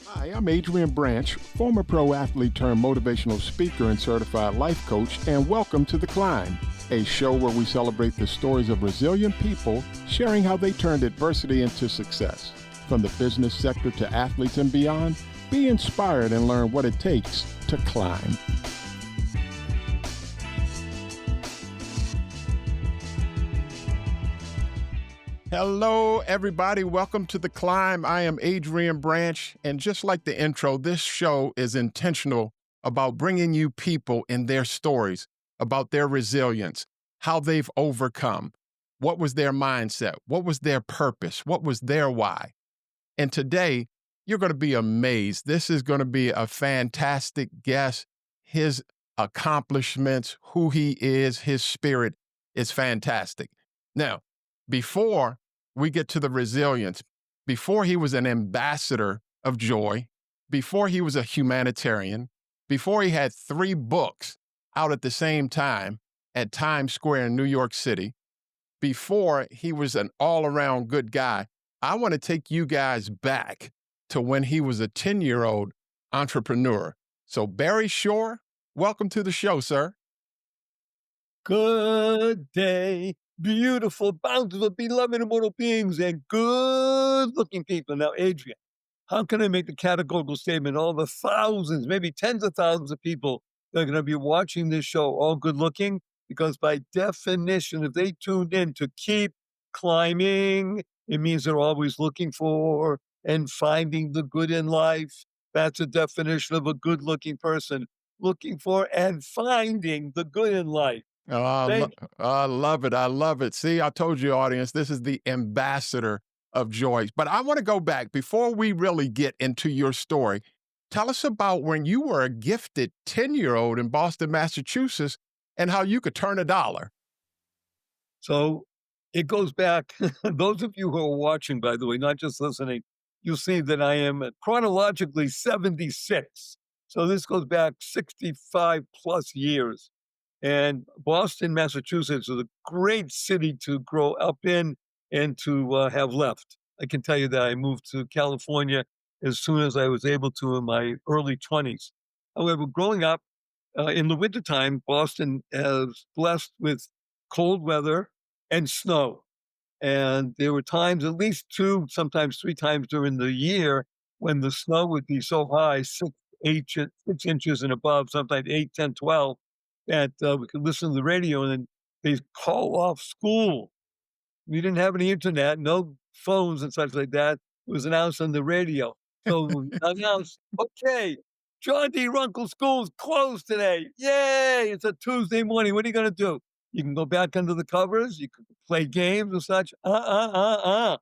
Hi, I'm Adrian Branch, former pro athlete turned motivational speaker and certified life coach, and welcome to The Climb, a show where we celebrate the stories of resilient people sharing how they turned adversity into success. From the business sector to athletes and beyond, be inspired and learn what it takes to climb. Hello, everybody. Welcome to The Climb. I am Adrian Branch, and just like the intro, this show is intentional about bringing you people and their stories, about their resilience, how they've overcome, what was their mindset, what was their purpose, what was their why. And today, you're going to be amazed. This is going to be a fantastic guest. His accomplishments, who he is, his spirit is fantastic. Now, before we get to the resilience, before he was an ambassador of joy, before he was a humanitarian, before he had 3 books out at the same time at Times Square in New York City, before he was an all-around good guy, I want to take you guys back to when he was a 10-year-old entrepreneur. So Barry Shore, welcome to the show, sir. Good day, beautiful, bountiful, beloved immortal beings, and good-looking people. Now, Adrian, how can I make the categorical statement? All the thousands, maybe tens of thousands of people that are going to be watching this show, all good-looking, because by definition, if they tuned in to keep climbing, it means they're always looking for and finding the good in life. That's a definition of a good-looking person, looking for and finding the good in life. Oh, I love it. I love it. See, I told you, audience, this is the ambassador of joy. But I want to go back before we really get into your story. Tell us about when you were a gifted 10-year-old in Boston, Massachusetts, and how you could turn a dollar. So it goes back. Those of you who are watching, by the way, not just listening, you'll see that I am chronologically 76. So this goes back 65 plus years. And Boston, Massachusetts is a great city to grow up in and to have left. I can tell you that I moved to California as soon as I was able to in my early 20s. However, growing up in the wintertime, Boston is blessed with cold weather and snow. And there were times, at least 2, sometimes 3 times during the year, when the snow would be so high, 6 inches and above, sometimes 8, 10, 12, that we could listen to the radio and then they'd call off school. We didn't have any internet, no phones and such like that. It was announced on the radio. So we announced, okay, John D. Runkle School's closed today. Yay! It's a Tuesday morning. What are you going to do? You can go back under the covers. You can play games and such. I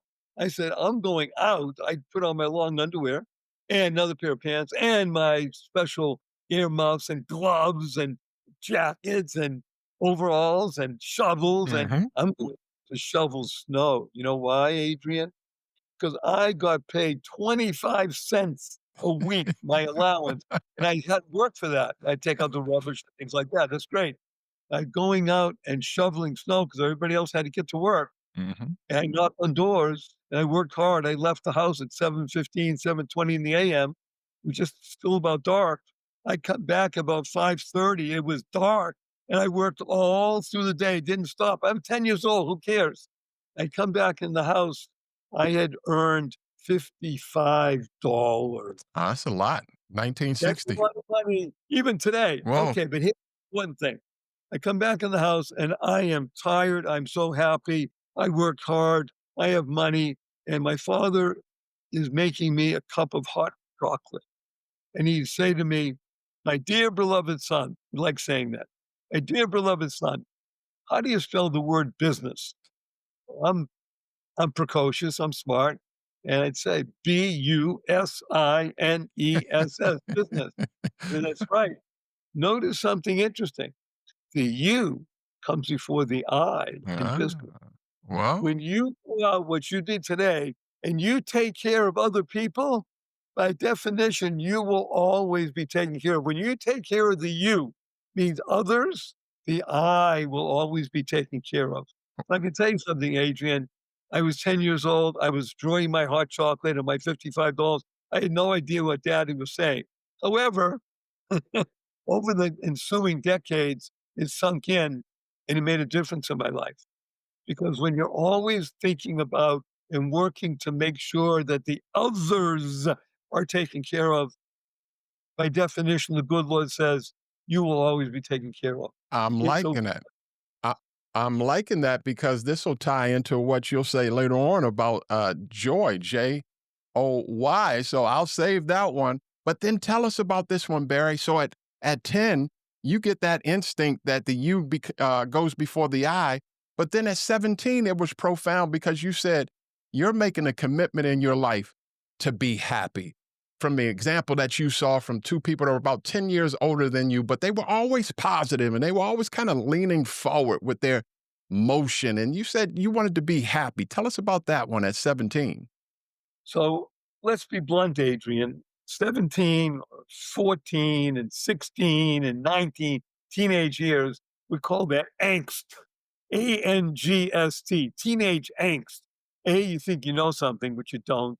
said, I'm going out. I put on my long underwear and another pair of pants and my special earmuffs and gloves and jackets and overalls and shovels. And I'm going to shovel snow. You know why, Adrian? Because I got paid 25 cents a week, my allowance, and I had work for that. I'd take out the rubbish, things like that. That's great. Going out and shoveling snow because everybody else had to get to work. And I knocked on doors and I worked hard. I left the house at 7:15, 7:20 in the a.m. It was just still about dark. I cut back about 5:30. It was dark and I worked all through the day. Didn't stop. I'm 10 years old. Who cares? I come back in the house. I had earned $55. That's a lot. 1960. That's a lot of money, even today. Whoa. Okay, but here's one thing. I come back in the house and I am tired. I'm so happy. I worked hard. I have money. And my father is making me a cup of hot chocolate. And he'd say to me, my dear beloved son, I like saying that, my dear beloved son, how do you spell the word business? I'm precocious. I'm smart. And I'd say business, business. And that's right. Notice something interesting. The U comes before the I in business. Well, When you go out what you did today and you take care of other people, by definition, you will always be taken care of. When you take care of the you, means others, the I will always be taken care of. I can tell you something, Adrian. I was 10 years old. I was enjoying my hot chocolate and my $55. I had no idea what daddy was saying. However, over the ensuing decades, it sunk in and it made a difference in my life. Because when you're always thinking about and working to make sure that the others are taken care of, by definition, the good Lord says you will always be taken care of. I'm It's a liking it. I, I'm liking that because this will tie into what you'll say later on about joy, Joy. So I'll save that one. But then tell us about this one, Barry. So at 10, you get that instinct that the goes before the I. But then at 17, it was profound because you said you're making a commitment in your life to be happy. From the example that you saw from two people that were about 10 years older than you, but they were always positive and they were always kind of leaning forward with their motion. And you said you wanted to be happy. Tell us about that one at 17. So let's be blunt, Adrian. 17, or 14, and 16, and 19, teenage years, we call that angst. ANGST, teenage angst. A, you think you know something, but you don't.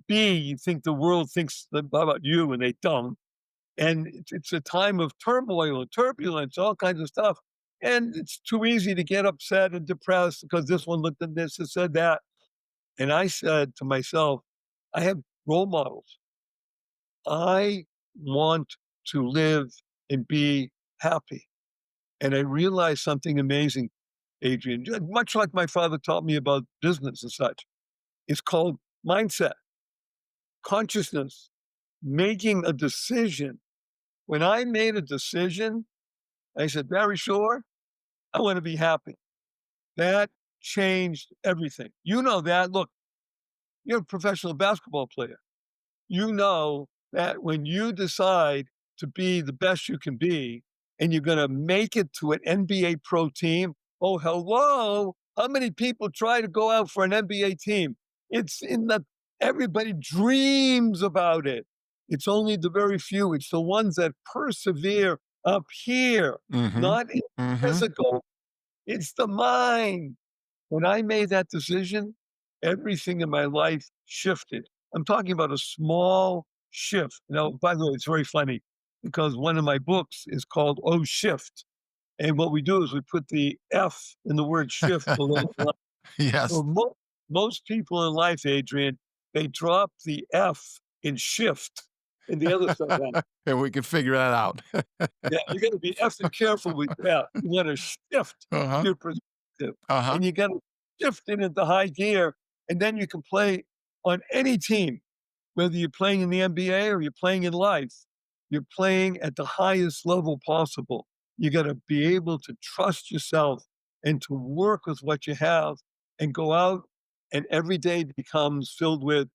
B, you think the world thinks about you and they don't. And it's a time of turmoil and turbulence, all kinds of stuff. And it's too easy to get upset and depressed because this one looked at this and said that. And I said to myself, I have role models. I want to live and be happy. And I realized something amazing, Adrian, much like my father taught me about business and such. It's called mindset, consciousness, making a decision. When I made a decision, I said, Barry Shore, I want to be happy. That changed everything. You know that. Look, you're a professional basketball player. You know that when you decide to be the best you can be and you're going to make it to an NBA pro team, oh, hello. How many people try to go out for an NBA team? It's in the, everybody dreams about it. It's only the very few. It's the ones that persevere up here, Mm-hmm. not in Mm-hmm. physical. It's the mind. When I made that decision, everything in my life shifted. I'm talking about a small shift. Now, by the way, it's very funny because one of my books is called Oh Shift. And what we do is we put the F in the word shift below the line. Yes. So most people in life, Adrian, they drop the F in shift and the other stuff. And we can figure that out. Yeah, you gotta be effing careful with that. You wanna shift Uh-huh. your perspective, Uh-huh. and you gotta shift it into high gear, and then you can play on any team, whether you're playing in the NBA or you're playing in life. You're playing at the highest level possible. You gotta be able to trust yourself and to work with what you have and go out, and every day becomes filled with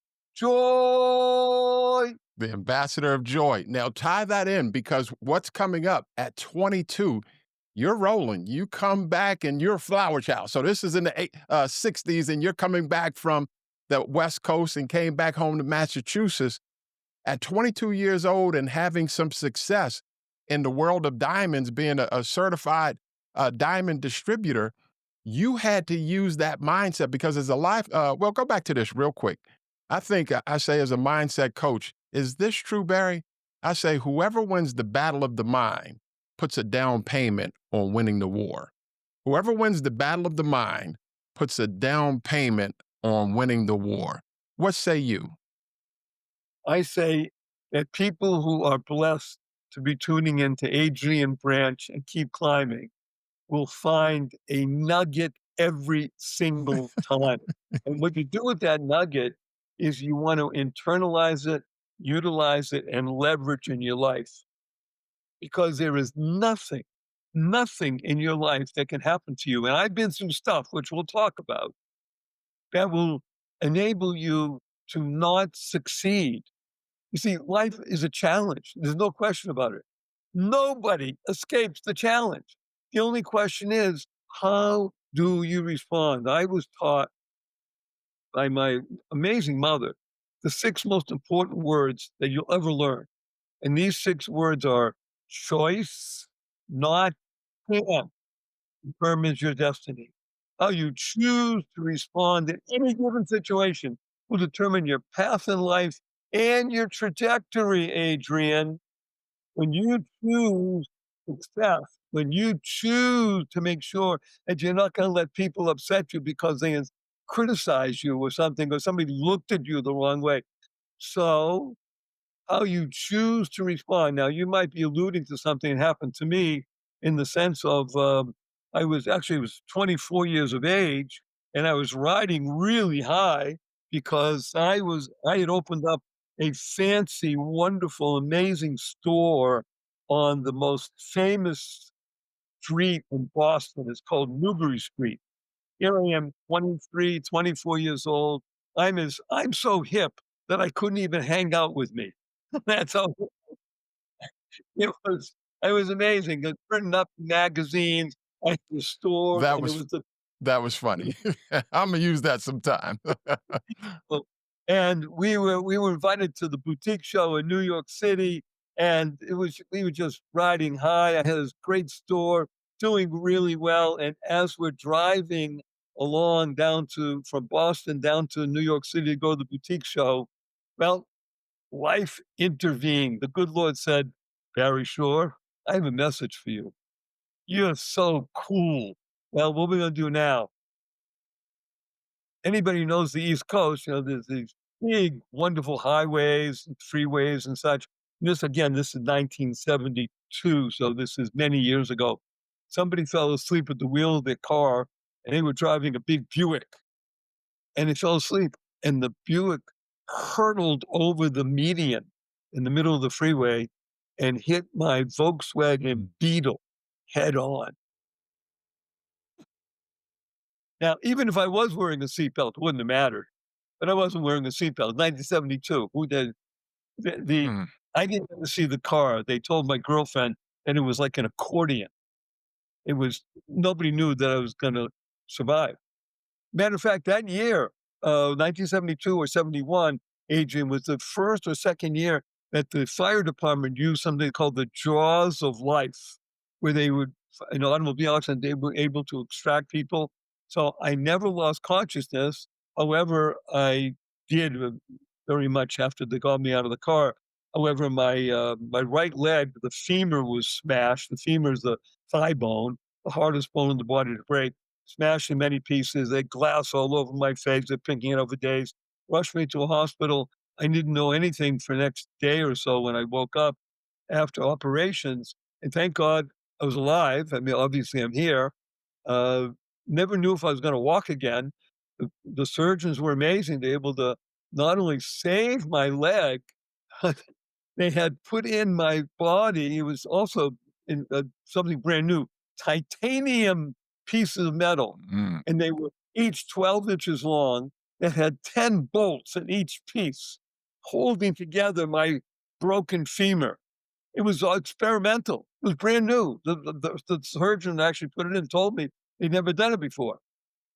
joy. The ambassador of joy. Now tie that in because what's coming up at 22, you're rolling. You come back and you're a flower child. So this is in the 60s, and you're coming back from the West Coast and came back home to Massachusetts at 22 years old and having some success in the world of diamonds, being a certified diamond distributor. You had to use that mindset because as a life, well, go back to this real quick. I think I say as a mindset coach, is this true, Barry? I say whoever wins the battle of the mind puts a down payment on winning the war. Whoever wins the battle of the mind puts a down payment on winning the war. What say you? I say that people who are blessed to be tuning into Adrian Branch and keep climbing will find a nugget every single time. And what you do with that nugget is you want to internalize it, utilize it, and leverage in your life because there is nothing in your life that can happen to you. And I've been through stuff, which we'll talk about, that will enable you to not succeed. You see, life is a challenge. There's no question about it. Nobody escapes the challenge. The only question is, how do you respond? I was taught by my amazing mother the six most important words that you'll ever learn. And these six words are choice, not can, determines your destiny. How you choose to respond in any given situation will determine your path in life and your trajectory, Adrian. When you choose success, when you choose to make sure that you're not going to let people upset you because they criticize you or something, or somebody looked at you the wrong way. So how you choose to respond. Now, you might be alluding to something that happened to me in the sense of I was 24 years of age and I was riding really high because I had opened up a fancy, wonderful, amazing store on the most famous street in Boston. It's called Newbury Street. Here I am, 23, 24 years old. I'm so hip that I couldn't even hang out with me. That's how it was. It was amazing. It printing up magazines at the store, That and it was was the that was funny. Imma use that sometime. people. And we were invited to the boutique show in New York City, and it was we were just riding high. I had this great store, doing really well, and as we're driving along down to from Boston down to New York City to go to the boutique show, well, life intervened. The good Lord said, "Barry Shore, I have a message for you. You're so cool. Well, what are we gonna do now?" Anybody who knows the East Coast, there's these big, wonderful highways, and freeways, and such. This is 1972, so this is many years ago. Somebody fell asleep at the wheel of their car, and they were driving a big Buick, and they fell asleep, and the Buick hurtled over the median in the middle of the freeway and hit my Volkswagen Beetle head on. Now, even if I was wearing a seatbelt, it wouldn't have mattered, but I wasn't wearing a seatbelt. 1972, who did the Mm. I didn't get to see the car. They told my girlfriend that it was like an accordion. It was nobody knew that I was gonna survive. Matter of fact, that year, 1972 or 71, Adrian, was the first or second year that the fire department used something called the jaws of life, where they would, in an automobile accident, they were able to extract people. So I never lost consciousness. However, I did very much after they got me out of the car. However, my right leg, the femur was smashed. The femur is the thigh bone, the hardest bone in the body to break, smashed in many pieces. They had glass all over my face. They're picking it over days. Rushed me to a hospital. I didn't know anything for the next day or so when I woke up after operations. And thank God I was alive. I mean, obviously I'm here. Uh, Never knew if I was going to walk again. The surgeons were amazing. They were able to not only save my leg, they had put in my body, it was also in something brand new, titanium pieces of metal, Mm. and they were each 12 inches long that had 10 bolts in each piece, holding together my broken femur. It was experimental. It was brand new. The surgeon that actually put it in told me they'd never done it before.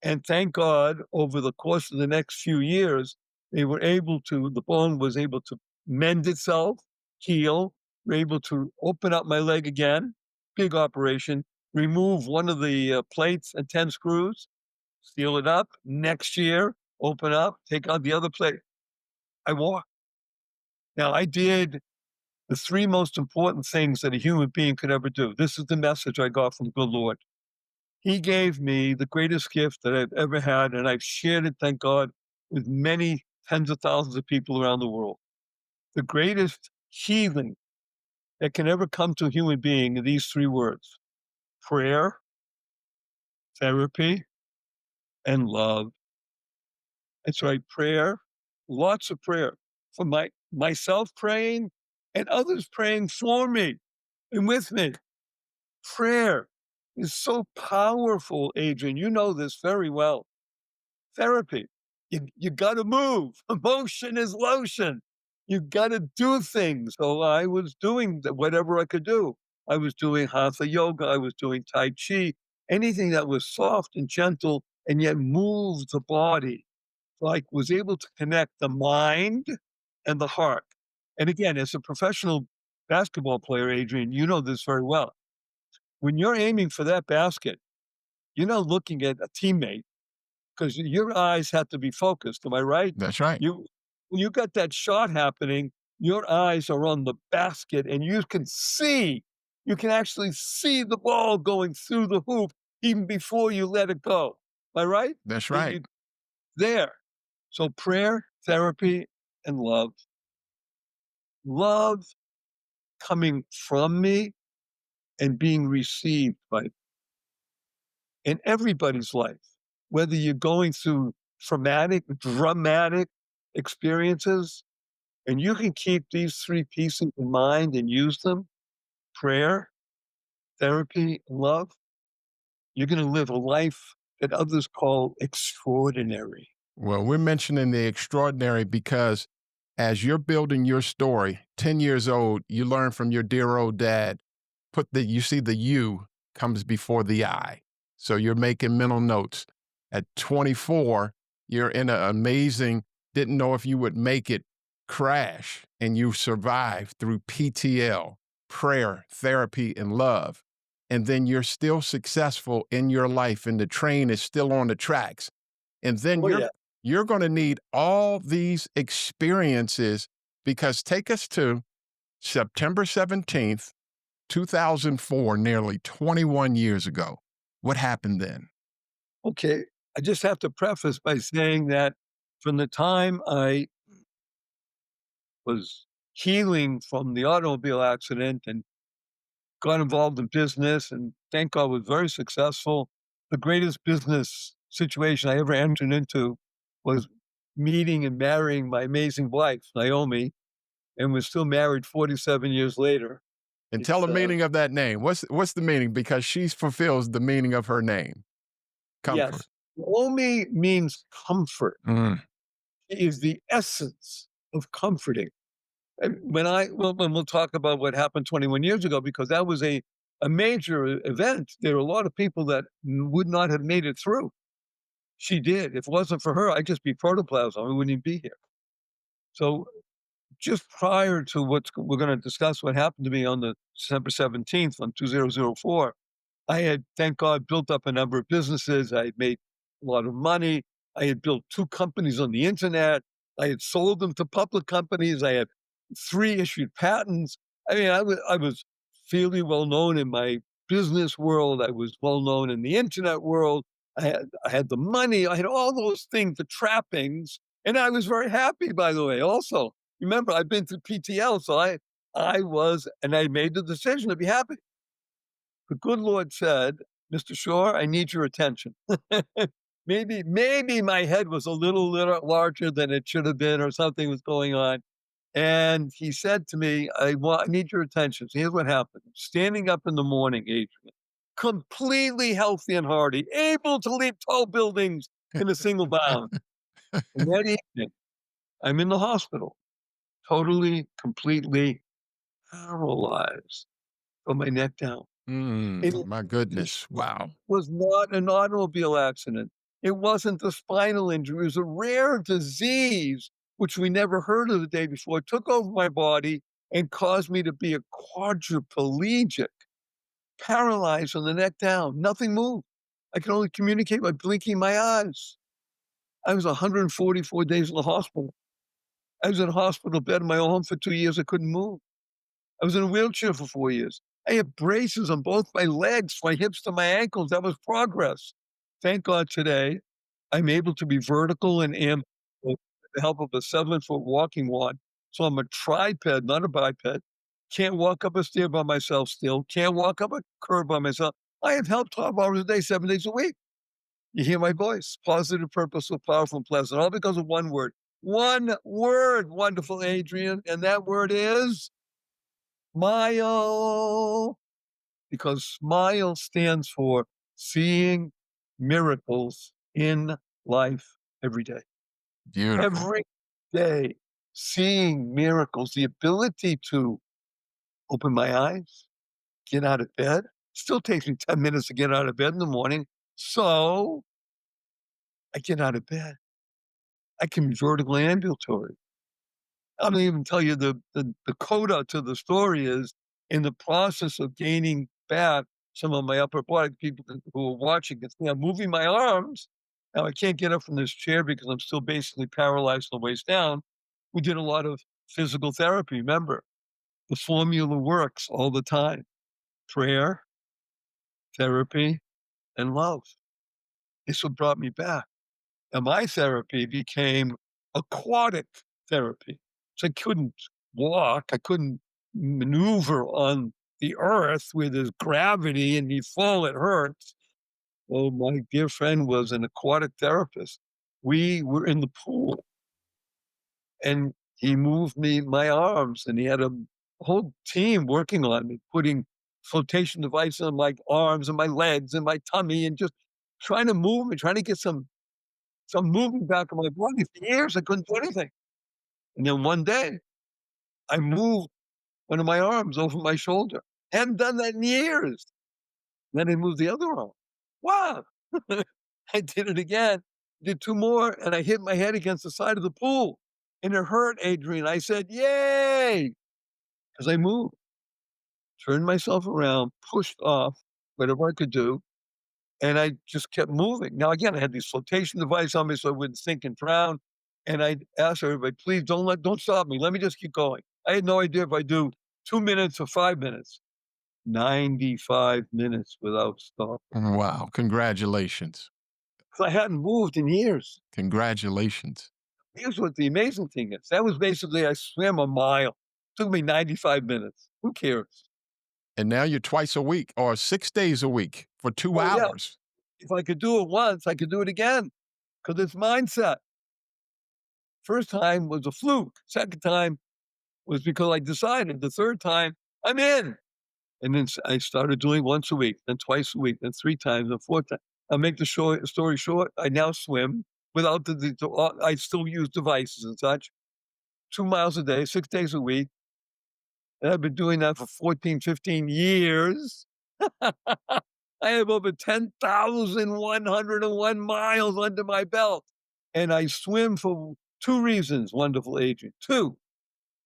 And thank God, over the course of the next few years, the bone was able to mend itself, heal, were able to open up my leg again, big operation, remove one of the plates and 10 screws, seal it up. Next year, open up, take out the other plate. I walk. Now, I did the three most important things that a human being could ever do. This is the message I got from the good Lord. He gave me the greatest gift that I've ever had, and I've shared it, thank God, with many tens of thousands of people around the world. The greatest healing that can ever come to a human being are these three words: prayer, therapy, and love. That's right, prayer, lots of prayer for myself praying and others praying for me and with me. Prayer is so powerful, Adrian. You know this very well. Therapy. You got to move. Emotion is lotion. You got to do things. So I was doing whatever I could do. I was doing hatha yoga. I was doing tai chi. Anything that was soft and gentle and yet moved the body. Like was able to connect the mind and the heart. And again, as a professional basketball player, Adrian, you know this very well. When you're aiming for that basket, you're not looking at a teammate because your eyes have to be focused. Am I right? That's right. You when you got that shot happening, your eyes are on the basket and you can actually see the ball going through the hoop even before you let it go. Am I right? That's right. You there. So prayer, therapy, and love. Love coming from me and being received by in everybody's life, whether you're going through dramatic experiences, and you can keep these three pieces in mind and use them prayer, therapy, and love, you're going to live a life that others call extraordinary. Well, we're mentioning the extraordinary because as you're building your story, 10 years old, you learn from your dear old dad, you see the you comes before the I. So you're making mental notes. At 24, you're in an amazing, didn't know if you would make it crash, and you survived through PTL, prayer, therapy, and love. And then you're still successful in your life, and the train is still on the tracks. And then Oh, yeah. you're going to need all these experiences because take us to September 17th, 2004, nearly 21 years ago. What happened then? Okay. I just have to preface by saying that from the time I was healing from the automobile accident and got involved in business and thank God was very successful. The greatest business situation I ever entered into was meeting and marrying my amazing wife, Naomi, and we're still married 47 years later. And tell It's the meaning of that name. What's the meaning? Because she fulfills the meaning of her name. Comfort. yes, Naomi means comfort. Mm. She is the essence of comforting. And when we'll talk about what happened 21 years ago, because that was a major event. There were a lot of people that would not have made it through. She did. If it wasn't for her, I'd just be protoplasm. I wouldn't even be here. So just prior to what we're going to discuss, what happened to me on the December 17th on 2004, I had, thank God, built up a number of businesses. I had made a lot of money. I had built two companies on the internet. I had sold them to public companies. I had three issued patents. I mean, I was fairly well known in my business world. I was well known in the internet world. I had the money. I had all those things, the trappings, and I was very happy. By the way, also remember I've been through PTL, so I was, and I made the decision to be happy. The good Lord said, "Mr. Shore, I need your attention." Maybe my head was a little larger than it should have been, or something was going on. And he said to me, I need your attention. So here's what happened. Standing up in the morning, Adrian, completely healthy and hearty, able to leap tall buildings in a single bound. And that evening, I'm in the hospital, totally, completely paralyzed from my neck down. And My goodness. it Wow. was not an automobile accident. It wasn't a spinal injury. It was a rare disease, which we never heard of the day before. It took over my body and caused me to be a quadriplegic, paralyzed from the neck down. Nothing moved. I could only communicate by blinking my eyes. I was 144 days in the hospital. I was in a hospital bed in my own home for 2 years. I couldn't move. I was in a wheelchair for 4 years. I had braces on both my legs, my hips to my ankles. That was progress. Thank God today I'm able to be vertical and am with the help of a 7-foot walking wand. So I'm a triped, not a biped. Can't walk up a stair by myself still. Can't walk up a curb by myself. I have help 12 hours a day, 7 days a week. You hear my voice. Positive, purposeful, powerful, and pleasant. All because of one word. One word, wonderful Adrian. And that word is smile, because smile stands for seeing miracles in life every day. Beautiful. Every day, seeing miracles, the ability to open my eyes, get out of bed. Still takes me 10 minutes to get out of bed in the morning. So I get out of bed. I can be vertically ambulatory. I don't even tell you the coda to the story is in the process of gaining back some of my upper body. People who are watching can see I'm moving my arms. Now I can't get up from this chair because I'm still basically paralyzed from the waist down. We did a lot of physical therapy. Remember, the formula works all the time: prayer, therapy, and love. It's what brought me back. And my therapy became aquatic therapy. So I couldn't walk, I couldn't maneuver on the earth where there's gravity and you fall, it hurts. Well, my dear friend was an aquatic therapist. We were in the pool and he moved me my arms and he had a whole team working on me, putting flotation devices on my arms and my legs and my tummy and just trying to move me, trying to get some movement back in my body. For years, I couldn't do anything. And then one day, I moved one of my arms over my shoulder. Hadn't done that in years. Then I moved the other arm. Wow. I did it again, did two more, and I hit my head against the side of the pool. And it hurt, Adrian. I said, yay, because I moved, turned myself around, pushed off whatever I could do, and I just kept moving. Now, again, I had these flotation device on me so I wouldn't sink and drown. And I asked everybody, please don't stop me. Let me just keep going. I had no idea if I do 2 minutes or 5 minutes. 95 minutes without stopping. Wow. Congratulations. 'Cause I hadn't moved in years. Congratulations. Here's what the amazing thing is. That was basically I swam a mile. Took me 95 minutes. Who cares? And now you're twice a week or 6 days a week for 2 Oh, yeah. hours. If I could do it once, I could do it again because it's mindset. First time was a fluke. Second time was because I decided. The third time, I'm in. And then I started doing once a week, then twice a week, then 3 times, then 4 times. I'll make the story short. I now swim without I still use devices and such, 2 miles a day, 6 days a week. And I've been doing that for 14, 15 years. I have over 10,101 miles under my belt. And I swim for two reasons, wonderful Adrian. Two,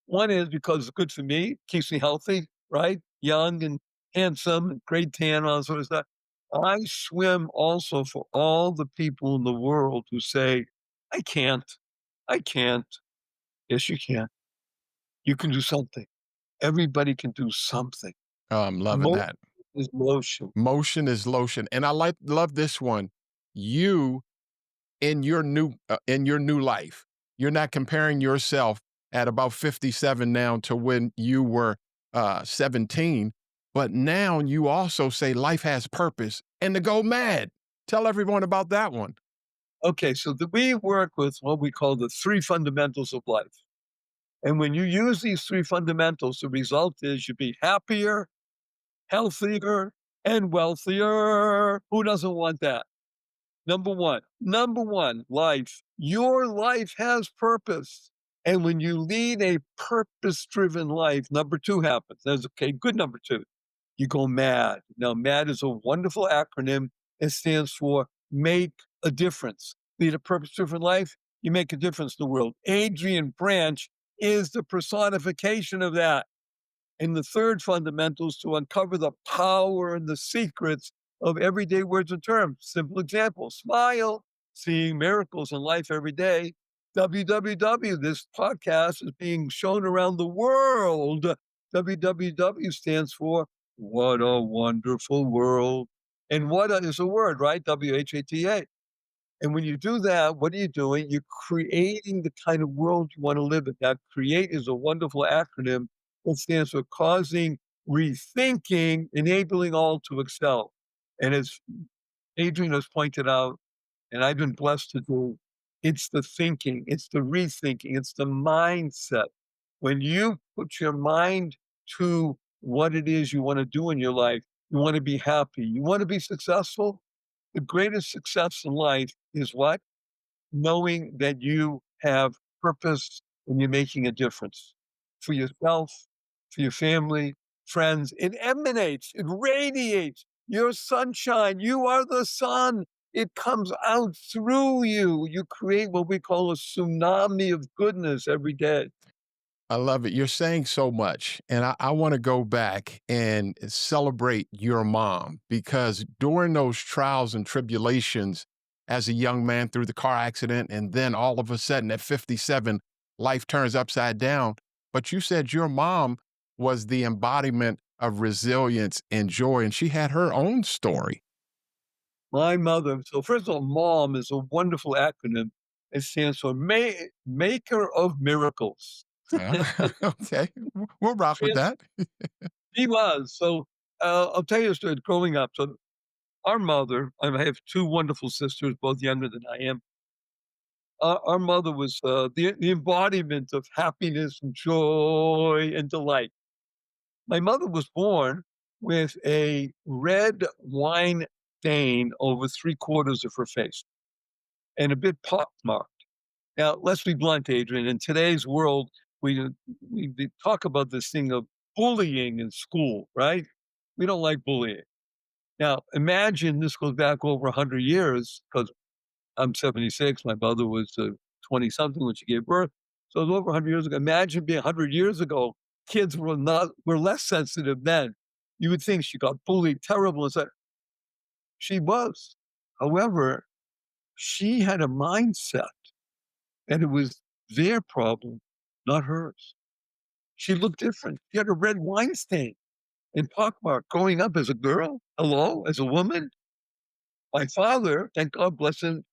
one is because it's good for me, keeps me healthy, right? Young and handsome, great tan, all that sort of stuff. I swim also for all the people in the world who say, I can't, I can't. Yes, you can. You can do something. Everybody can do something. Oh, I'm loving Motion that. is motion. Motion is lotion. And I love this one. You in your new life, you're not comparing yourself at about 57 now to when you were 17, but now you also say life has purpose and to go mad. Tell everyone about that one. Okay, so we work with what we call the three fundamentals of life. And when you use these three fundamentals, the result is you be happier, healthier, and wealthier. Who doesn't want that? Number one, life. Your life has purpose. And when you lead a purpose driven life, number two happens. That's okay, good number two. You go mad. Now, MAD is a wonderful acronym. It stands for make a difference. Lead a purpose driven life, you make a difference in the world. Adrian Branch is the personification of that. And the third fundamental is to uncover the power and the secrets of everyday words and terms. Simple example: smile, seeing miracles in life every day. WWW, this podcast is being shown around the world. WWW stands for What a Wonderful World. And what is a word, right? WHATA. And when you do that, what are you doing? You're creating the kind of world you want to live in. Now, CREATE is a wonderful acronym that stands for causing rethinking, enabling all to excel. And as Adrian has pointed out, and I've been blessed to do, it's the thinking, it's the rethinking, it's the mindset. When you put your mind to what it is you want to do in your life, you want to be happy, you want to be successful, the greatest success in life is what? Knowing that you have purpose and you're making a difference for yourself, for your family, friends. It emanates, it radiates. Your sunshine. You are the sun. It comes out through you. You create what we call a tsunami of goodness every day. I love it. You're saying so much. And I want to go back and celebrate your mom because during those trials and tribulations as a young man through the car accident, and then all of a sudden at 57, life turns upside down. But you said your mom was the embodiment of resilience and joy, and she had her own story. My mother. So first of all, MOM is a wonderful acronym. It stands for Maker of Miracles. Okay, we'll rock with Trans- that. She was. So I'll tell you a story. Growing up, so our mother, I have two wonderful sisters, both younger than I am. Our mother was the embodiment of happiness and joy and delight. My mother was born with a red wine stain over three-quarters of her face and a bit pockmarked. Now, let's be blunt, Adrian. In today's world, we we talk about this thing of bullying in school, right? We don't like bullying. Now, imagine this goes back over 100 years because I'm 76. My mother was 20 something when she gave birth. So it was over 100 years ago. Imagine being 100 years ago, kids were less sensitive then. You would think she got bullied terrible and said she was. However, she had a mindset and it was their problem, not hers. She looked different. She had a red wine stain and pockmark growing up as a girl. Hello, as a woman. My father, thank God bless him,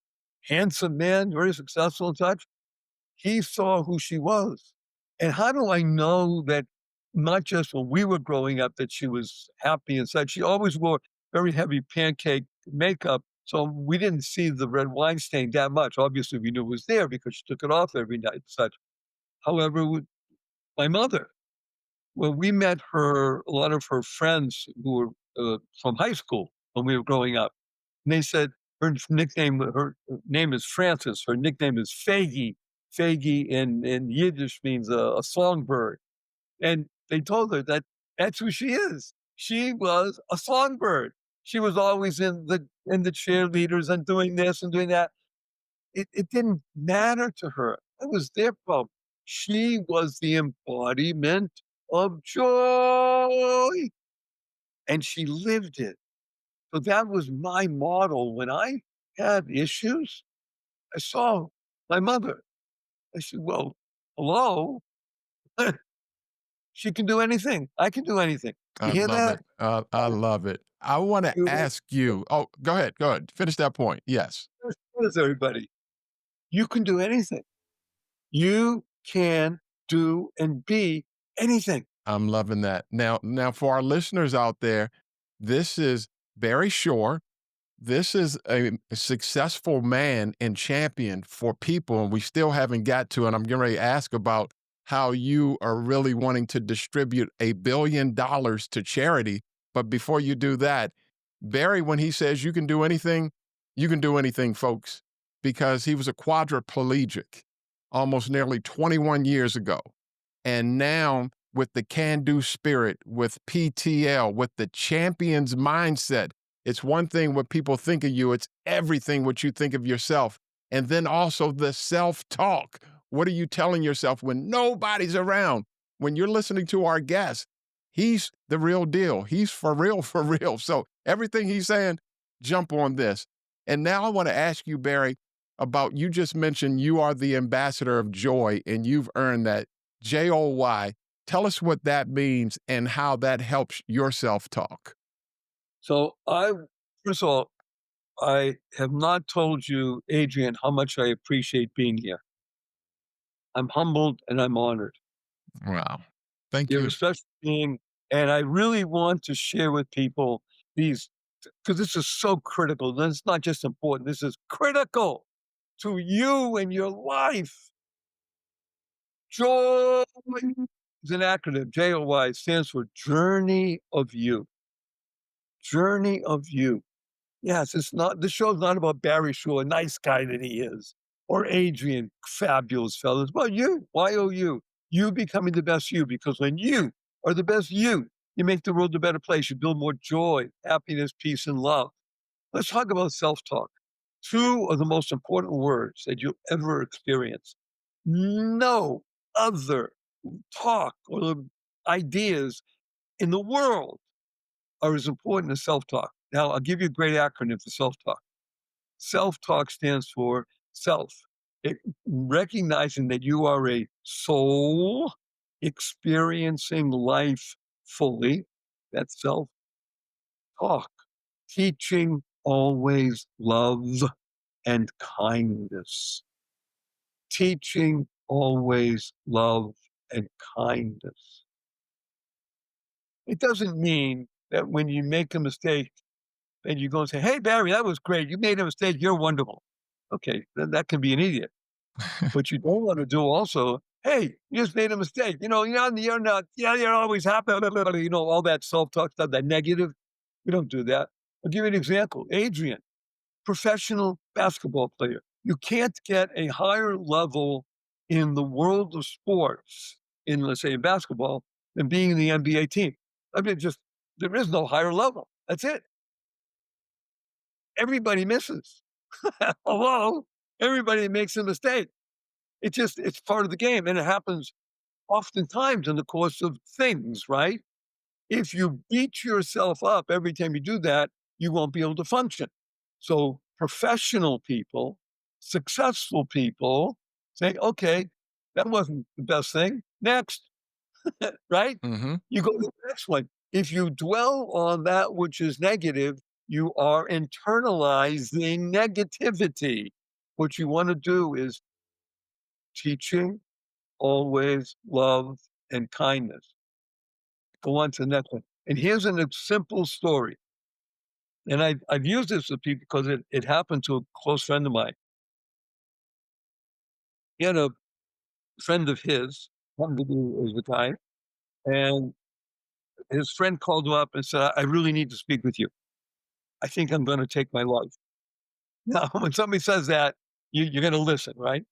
handsome man, very successful and such. He saw who she was. And how do I know that not just when we were growing up that she was happy and such? She always wore very heavy pancake makeup. So we didn't see the red wine stain that much. Obviously, we knew it was there because she took it off every night and such. However, with my mother, when we met her, a lot of her friends who were from high school when we were growing up, and they said her name is Frances. Her nickname is Faggy. Faggy in Yiddish means a songbird. And they told her that that's who she is. She was a songbird. She was always in the cheerleaders and doing this and doing that. It didn't matter to her. It was their problem. She was the embodiment of joy, and she lived it. So that was my model. When I had issues, I saw my mother. I said, "Well, hello, she can do anything. I can do anything. You I hear love that? it. I love it. I want to You ask you. Oh, go ahead. Go ahead. Finish that point. Yes. what is everybody? You can do anything. You can do and be anything." I'm loving that. Now for our listeners out there, this is Barry Shore. This is a successful man and champion for people, and we still haven't got to, and I'm getting ready to ask about how you are really wanting to distribute $1 billion to charity. But before you do that, Barry, when he says you can do anything, folks, because he was a quadriplegic almost nearly 21 years ago. And now, with the can do spirit, with PTL, with the champion's mindset, it's one thing what people think of you, it's everything what you think of yourself. And then also the self talk. What are you telling yourself when nobody's around? When you're listening to our guest, he's the real deal. He's for real, for real. So everything he's saying, jump on this. And now I want to ask you, Barry, about you just mentioned you are the ambassador of joy and you've earned that. JOY. Tell us what that means and how that helps your self talk. So first of all, I have not told you, Adrian, how much I appreciate being here. I'm humbled and I'm honored. Wow. Thank You're a you. special being, and I really want to share with people these because this is so critical. And it's not just important, this is critical to you and your life. Joy is an acronym. JOY stands for Journey of You. Journey of You. Yes, it's not. This show's not about Barry Shore, nice guy that he is, or Adrian, fabulous fellas. Well, you, YOU, you becoming the best you, because when you are the best you make the world a better place. You build more joy, happiness, peace, and love. Let's talk about self talk. Two of the most important words that you'll ever experience. No other talk or ideas in the world are as important as self talk. Now, I'll give you a great acronym for self talk. Self talk stands for self, recognizing that you are a soul, experiencing life fully, that's self talk, teaching always love and kindness, teaching always love and kindness. It doesn't mean that when you make a mistake, then you go and say, "Hey, Barry, that was great. You made a mistake. You're wonderful." Okay, then that can be an idiot. But you don't want to do also, "Hey, you just made a mistake. You're not, yeah, you're always happy." All that self talk stuff, that negative. We don't do that. I'll give you an example. Adrian, professional basketball player. You can't get a higher level in the world of sports, in, let's say, in basketball, than being in the NBA team. I mean, just there is no higher level. That's it. Everybody misses. Hello? Everybody makes a mistake. It's part of the game, and it happens oftentimes in the course of things, right? If you beat yourself up every time you do that, you won't be able to function. So professional people, successful people say, okay, that wasn't the best thing. Next, right? Hmm. You go to the next one. If you dwell on that which is negative, you are internalizing negativity. What you want to do is teaching, always love and kindness. Go on to the next one. And here's a simple story. And I've used this with people because it happened to a close friend of mine. He had a friend of his, happened to be was the guy, and his friend called him up and said, "I really need to speak with you. I think I'm going to take my life." Now, when somebody says that, you're going to listen, right?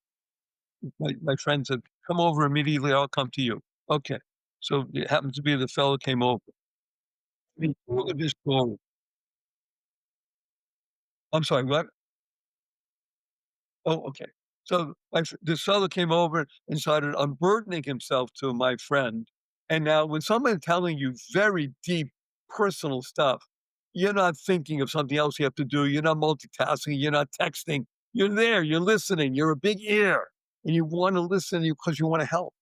My friend said, "Come over immediately. I'll come to you." Okay. So it happens to be the fellow came over. He told his story. I'm sorry, what? Oh, okay. So this fellow came over and started unburdening himself to my friend. And now, when someone's telling you very deep personal stuff, you're not thinking of something else you have to do. You're not multitasking. You're not texting. You're there. You're listening. You're a big ear, and you want to listen because you want to help.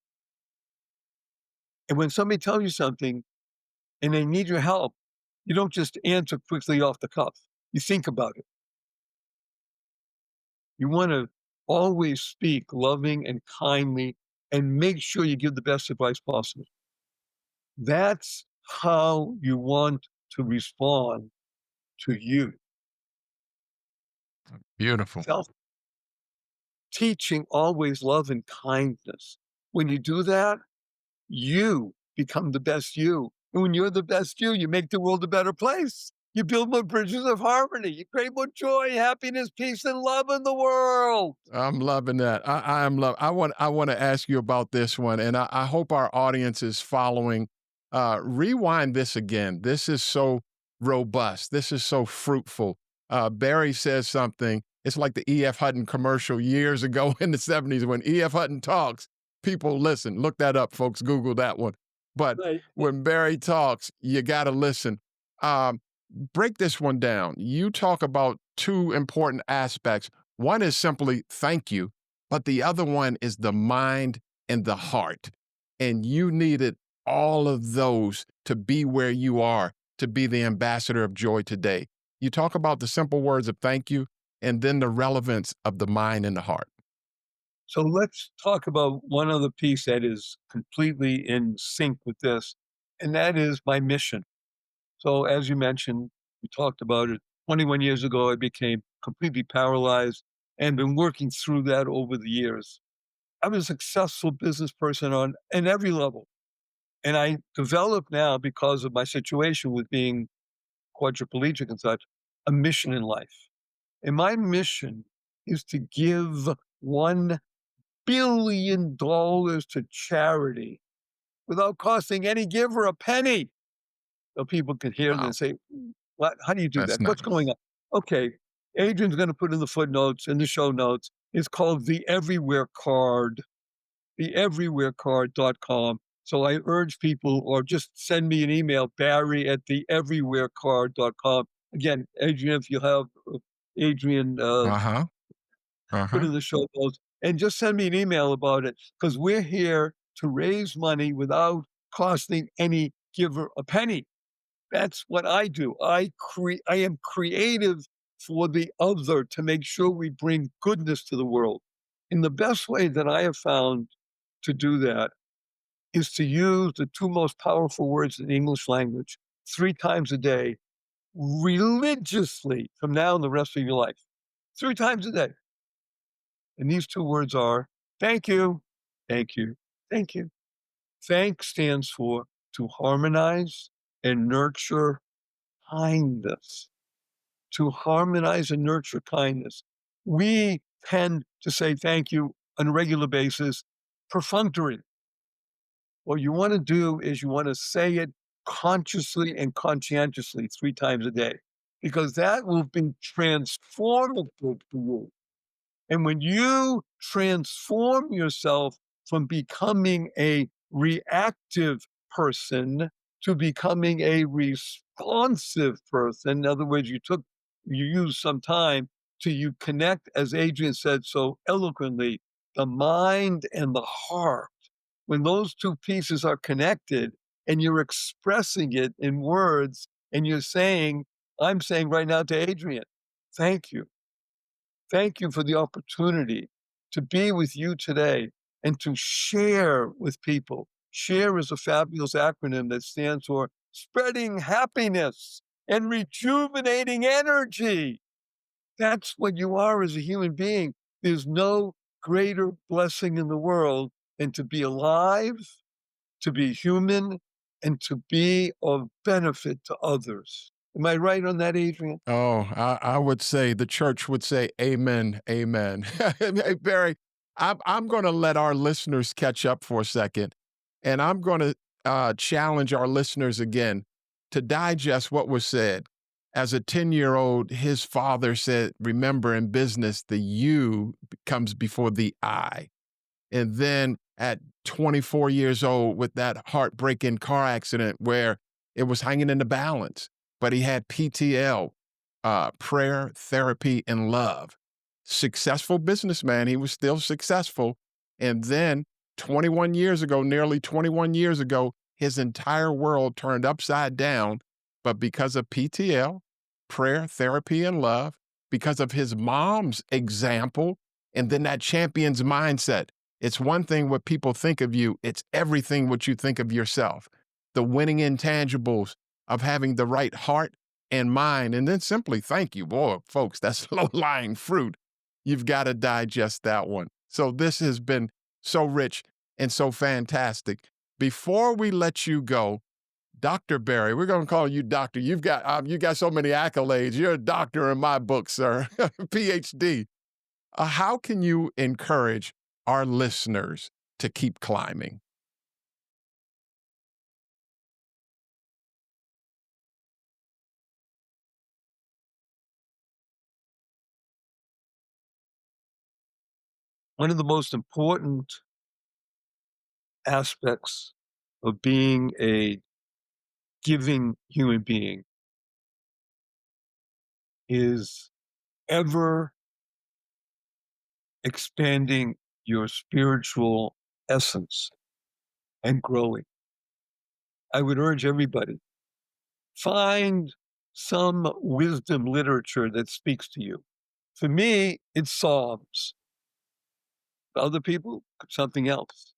And when somebody tells you something and they need your help, you don't just answer quickly off the cuff. You think about it. You want to always speak loving and kindly and make sure you give the best advice possible. That's how you want to respond to you. Beautiful. Self teaching always love and kindness. When you do that, you become the best you. And when you're the best you, you make the world a better place. You build more bridges of harmony. You create more joy, happiness, peace, and love in the world. I'm loving that. I am love. I want to ask you about this one, and I hope our audience is following. Rewind this again. This is so robust. This is so fruitful. Barry says something. It's like the E.F. Hutton commercial years ago in the '70s when E.F. Hutton talks, people listen. Look that up, folks. Google that one. But Right. when Barry talks, you got to listen. Um, Break this one down. You talk about two important aspects. One is simply thank you, but the other one is the mind and the heart. And you needed all of those to be where you are, to be the ambassador of joy today. You talk about the simple words of thank you and then the relevance of the mind and the heart. So let's talk about one other piece that is completely in sync with this, and that is my mission. So, as you mentioned, we talked about it. 21 years ago, I became completely paralyzed and been working through that over the years. I'm a successful business person on in every level. And I developed now, because of my situation with being quadriplegic and such, a mission in life. And my mission is to give $1 billion to charity without costing any giver a penny. So people can hear it Wow, and say, "What? How do you do that's that? What's nice. going on?" Okay, Adrian's going to put in the footnotes in the show notes. It's called the Everywhere Card, theeverywherecard.com. So I urge people, or just send me an email, Barry at theeverywherecard.com. Again, Adrian, if you have Adrian Uh huh. Uh put huh. in the show notes. and just send me an email about it because we're here to raise money without costing any giver a penny. That's what I do. I am creative for the other to make sure we bring goodness to the world. And the best way that I have found to do that is to use the two most powerful words in the English language 3 times a day, religiously from now and the rest of your life. 3 times a day. And these two words are thank you, thank you, thank you. Thank stands for to harmonize and nurture kindness. To harmonize and nurture kindness. We tend to say thank you on a regular basis, perfunctory. What you want to do is you want to say it consciously and conscientiously 3 times a day, because that will be transformative to you. And when you transform yourself from becoming a reactive person to becoming a responsive person, in other words, you use some time to you connect, as Adrian said so eloquently, the mind and the heart. When those two pieces are connected and you're expressing it in words and I'm saying right now to Adrian, thank you. Thank you for the opportunity to be with you today and to share with people. SHARE is a fabulous acronym that stands for spreading happiness and rejuvenating energy. That's what you are as a human being. There's no greater blessing in the world than to be alive, to be human, and to be of benefit to others. Am I right on that, Adrian? Oh, I would say the church would say amen, amen. Hey, Barry, I'm going to let our listeners catch up for a second, and I'm going to challenge our listeners again to digest what was said. As a 10-year-old, his father said, remember in business, the you comes before the I. And then at 24 years old, with that heartbreaking car accident where it was hanging in the balance, but he had PTL, prayer, therapy, and love. Successful businessman, he was still successful. And then 21 years ago, nearly 21 years ago, his entire world turned upside down. But because of PTL, prayer, therapy, and love, because of his mom's example, and then that champion's mindset. It's one thing what people think of you, it's everything what you think of yourself. The winning intangibles of having the right heart and mind, and then simply thank you. Boy, folks, that's low-lying fruit. You've got to digest that one. So this has been so rich and so fantastic. Before we let you go, Dr. Barry, we're going to call you doctor. You got so many accolades. You're a doctor in my book, sir. PhD. How can you encourage our listeners to keep climbing? One of the most important aspects of being a giving human being is ever expanding your spiritual essence and growing. I would urge everybody, find some wisdom literature that speaks to you. For me, it's Psalms. For other people, it's something else.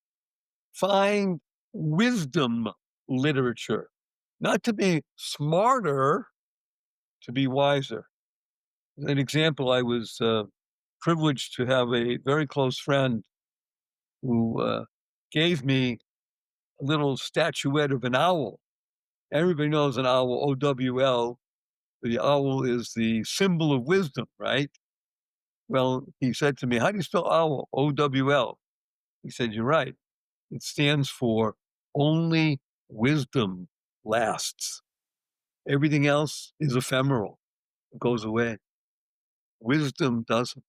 Find wisdom literature, not to be smarter, to be wiser. An example, I was privileged to have a very close friend who gave me a little statuette of an owl. Everybody knows an owl, OWL. The owl is the symbol of wisdom, right? Well, he said to me, how do you spell owl? OWL. He said, you're right. It stands for only wisdom lasts. Everything else is ephemeral. It goes away. Wisdom doesn't.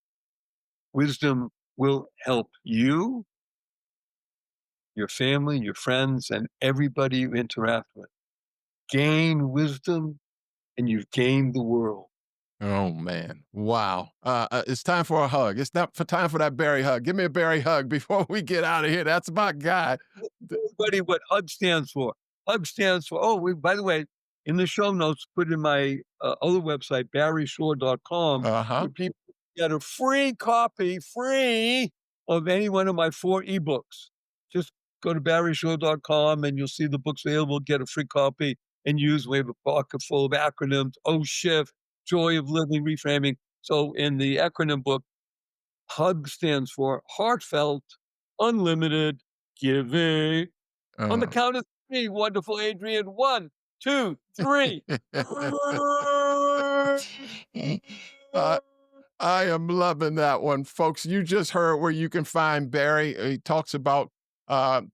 Wisdom will help you, your family, your friends, and everybody you interact with. Gain wisdom, and you've gained the world. Oh man. Wow. It's time for a hug. It's not for time for that Barry hug. Give me a Barry hug before we get out of here. That's my guy. Everybody, what HUG stands for. HUG stands for, oh, by the way, in the show notes, put in my other website, barryshore.com, Uh-huh. where people get a free copy, free, of any one of my 4 ebooks. Just go to barryshore.com and you'll see the books available. Get a free copy and use. We have a pocket full of acronyms: O Shift, Joy of Living, Reframing. So in the acronym book, HUG stands for Heartfelt, Unlimited Giving. On the Uh. count of 3, wonderful Adrian. 1, 2, 3. uh, I am loving that one, folks. You just heard where you can find Barry. He talks about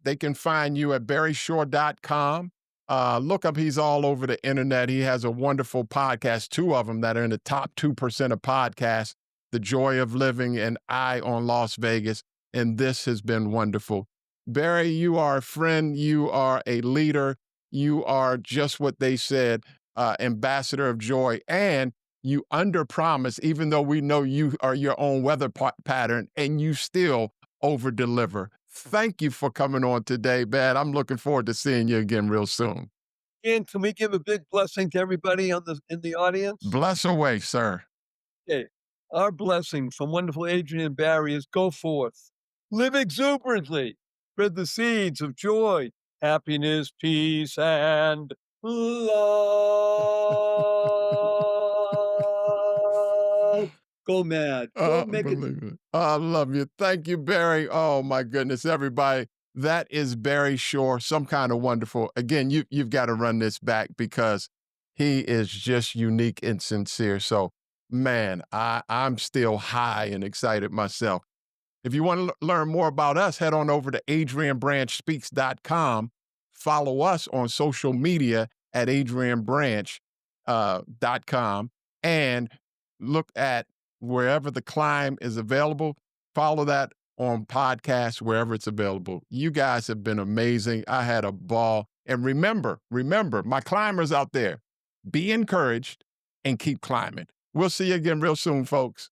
they can find you at barryshore.com. Look up, he's all over the internet. He has a wonderful podcast, 2 of them that are in the top 2% of podcasts, The Joy of Living and Eye on Las Vegas. And this has been wonderful. Barry, you are a friend. You are a leader. You are just what they said, ambassador of joy. And you underpromise, even though we know you are your own weather pattern, and you still over deliver. Thank you for coming on today, man. I'm looking forward to seeing you again real soon. And can we give a big blessing to everybody in the audience? Bless away, sir. Okay. Our blessing from wonderful Adrian and Barry is go forth, live exuberantly, spread the seeds of joy, happiness, peace, and love. Go mad. Go make it. Unbelievable. I love you. Thank you, Barry. Oh my goodness, everybody. That is Barry Shore, some kind of wonderful. Again, you've got to run this back because he is just unique and sincere. So, man, I'm still high and excited myself. If you want to learn more about us, head on over to adrianbranchspeaks.com. Follow us on social media at adrianbranch.com and look at wherever The Climb is available. Follow that on podcasts, wherever it's available. You guys have been amazing. I had a ball. And remember, my climbers out there, be encouraged and keep climbing. We'll see you again real soon, folks.